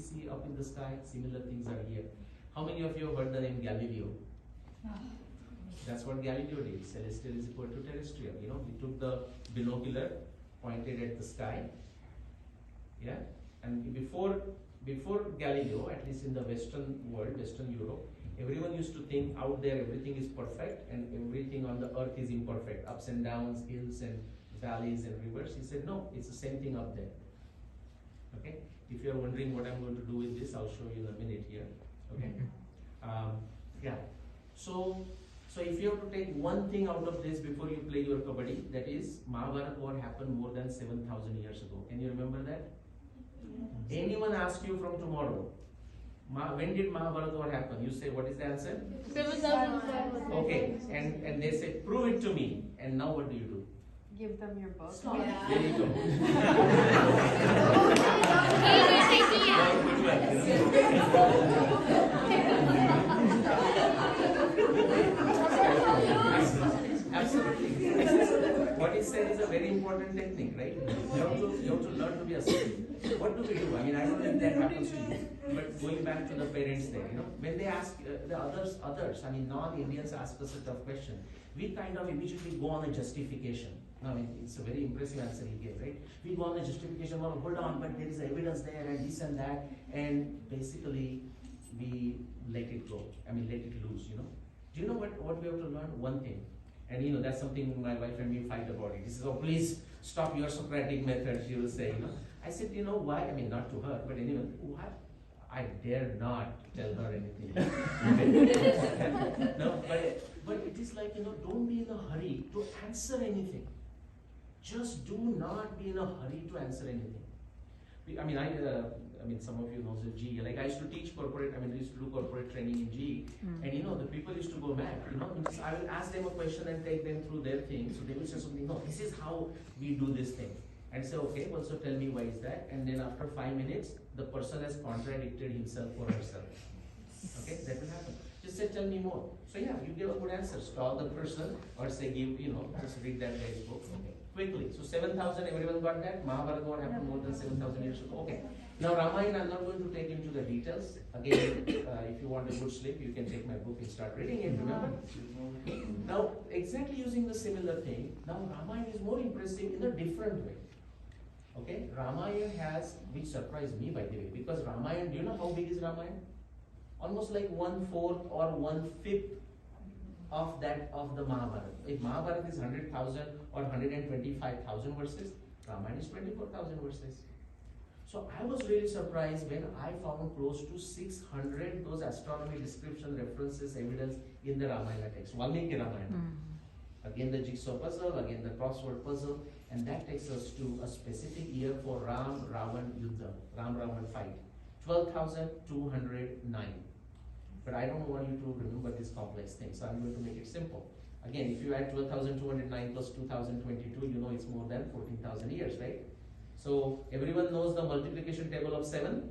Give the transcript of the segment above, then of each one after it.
see up in the sky, similar things are here. How many of you have heard the name Galileo? That's what Galileo did. Celestial is equal to terrestrial. You know, he took the binocular, pointed at the sky. Yeah, and before Galileo, at least in the Western world, Western Europe, everyone used to think out there everything is perfect and everything on the earth is imperfect. Ups and downs, hills and valleys and rivers. He said, no, it's the same thing up there. Okay. If you are wondering what I'm going to do with this, I'll show you in a minute here. Okay. Yeah. So if you have to take one thing out of this before you play your kabaddi, that is Mahabharata war happened more than 7,000 years ago. Can you remember that? Yes. Anyone ask you from tomorrow, when did Mahabharata war happen? You say, what is the answer? 7,000. Okay. And they say, prove it to me. And now what do you do? Give them your book. Yeah. There you go. Absolutely. What he said is a very important technique, right? You have to learn to be assertive. What do we do? I mean, I don't think that happens to you. But going back to the parents there, you know, when they ask the others, I mean, non-Indians ask us a tough question, we kind of immediately go on a justification. I mean, it's a very impressive answer he gave, right? We go on a justification, well, hold on, but there is evidence there and this and that, and basically we let it go. I mean, let it loose, you know. Do you know what we have to learn? One thing. And you know, that's something my wife and me fight about it. He says, oh, please stop your Socratic method, she will say, you know. I said, you know why? I mean, not to her, but anyway, why? I dare not tell her anything. No, but it is like, you know, don't be in a hurry to answer anything. Just do not be in a hurry to answer anything. I mean, some of you know the GE. Like I used to teach corporate. I mean, I used to do corporate training in GE, and you know, the people used to go mad. You know, I will ask them a question and take them through their thing. So they will say something. No, this is how we do this thing. And say, okay, well, so tell me why is that? And then after 5 minutes, the person has contradicted himself or herself. Okay, that will happen. Just say, tell me more. So yeah, you give a good answer. Stall the person or say, give, you know, just read that guy's book. Okay, quickly. So 7,000, everyone got that? Mahabharata war happened more than 7,000 years ago. Okay. Now Ramayana, I'm not going to take into the details. Again, if you want a good sleep, you can take my book and start reading it, remember? Now, exactly using the similar thing, now Ramayana is more impressive in a different way. Okay, Ramayana has, which surprised me by the way, because Ramayana, do you know how big is Ramayana? Almost like 1/4 or 1/5 of that of the Mahabharata. If Mahabharata is 100,000 or 125,000 verses, Ramayana is 24,000 verses. So I was really surprised when I found close to 600 those astronomy description, references, evidence in the Ramayana text, Valmiki Ramayana. Again the jigsaw puzzle, again the crossword puzzle, and that takes us to a specific year for Ram-Ravan Yuddha, Ram-Ravan fight, 12,209. But I don't want you to remember this complex thing, so I'm going to make it simple. Again, if you add 12,209 plus 2022, you know it's more than 14,000 years, right? So everyone knows the multiplication table of 7?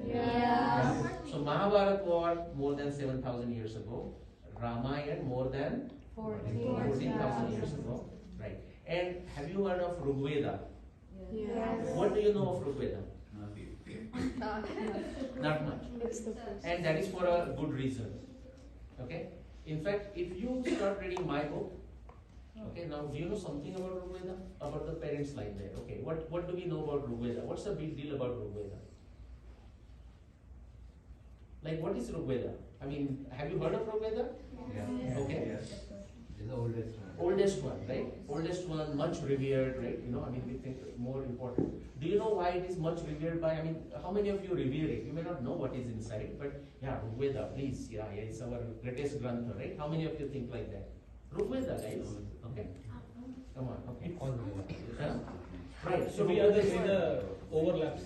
Yeah. So Mahabharata war more than 7,000 years ago, Ramayana more than 14,000 years ago, right? And have you heard of Rigveda? Yes. What do you know of Rigveda? Not much. And that is for a good reason. Okay? In fact, if you start reading my book, okay, now do you know something about Rigveda? About the parents line there. Okay, what do we know about Rigveda? What's the big deal about Rigveda? Like, what is Rigveda? I mean, have you heard of Rigveda? Yeah. Okay. Yes. It's the oldest one. Oldest one, right? Oldest one, much revered, right? You know, I mean, we think more important. Do you know why it is much revered by? I mean, how many of you revere it? You may not know what is inside, but yeah, Rigveda, please, yeah, it's our greatest grantha, right? How many of you think like that? Rigveda, guys. Okay. Come on. Okay. Huh? Right. So every other Veda overlaps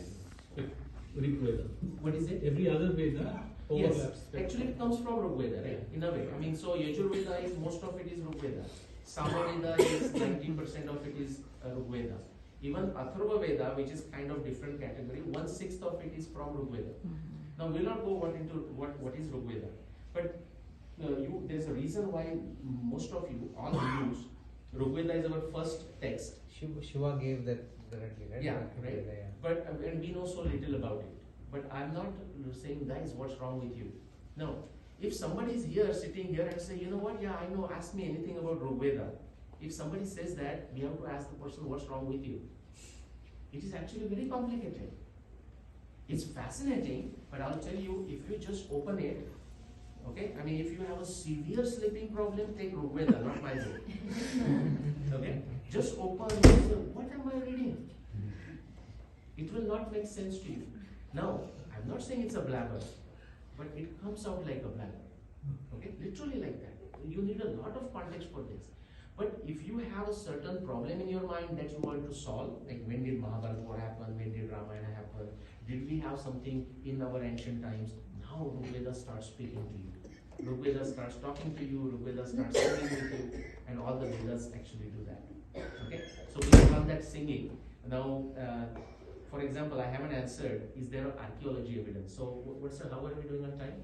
with Rigveda. What is it? Every other Veda overlaps. Yes. Actually, it comes from Rigveda, right? In a way. I mean, so Yajurveda is, most of it is Rigveda. Samaveda is 90% of it is Rigveda. Even Atharva Veda, which is kind of different category, 1/6 of it is from Rigveda. Now, we'll not go into what is Rigveda, but there's a reason why most of you, all Hindus, Rigveda is our first text. Shiva gave that directly, right? Yeah, right. Yeah. But and we know so little about it. But I'm not saying, guys, what's wrong with you? No. If somebody is here, sitting here and say, you know what, yeah, I know, ask me anything about Rigveda. If somebody says that, we have to ask the person, what's wrong with you? It is actually very complicated. It's fascinating, but I'll tell you, if you just open it, okay, I mean, if you have a severe sleeping problem, take Rigveda, not my book. Okay? Just open it and say, what am I reading? It will not make sense to you. Now, I'm not saying it's a blabber, but it comes out like a blabber. Okay? Literally like that. You need a lot of context for this. But if you have a certain problem in your mind that you want to solve, like when did Mahabharata happen, when did Ramayana happen, did we have something in our ancient times? Now Rigveda starts speaking to you. Rigveda starts talking to you, Rigveda starts singing with you, and all the Vedas actually do that. Okay? So we have that singing. Now, for example, I haven't answered, is there archaeology evidence? So, how are we doing on time?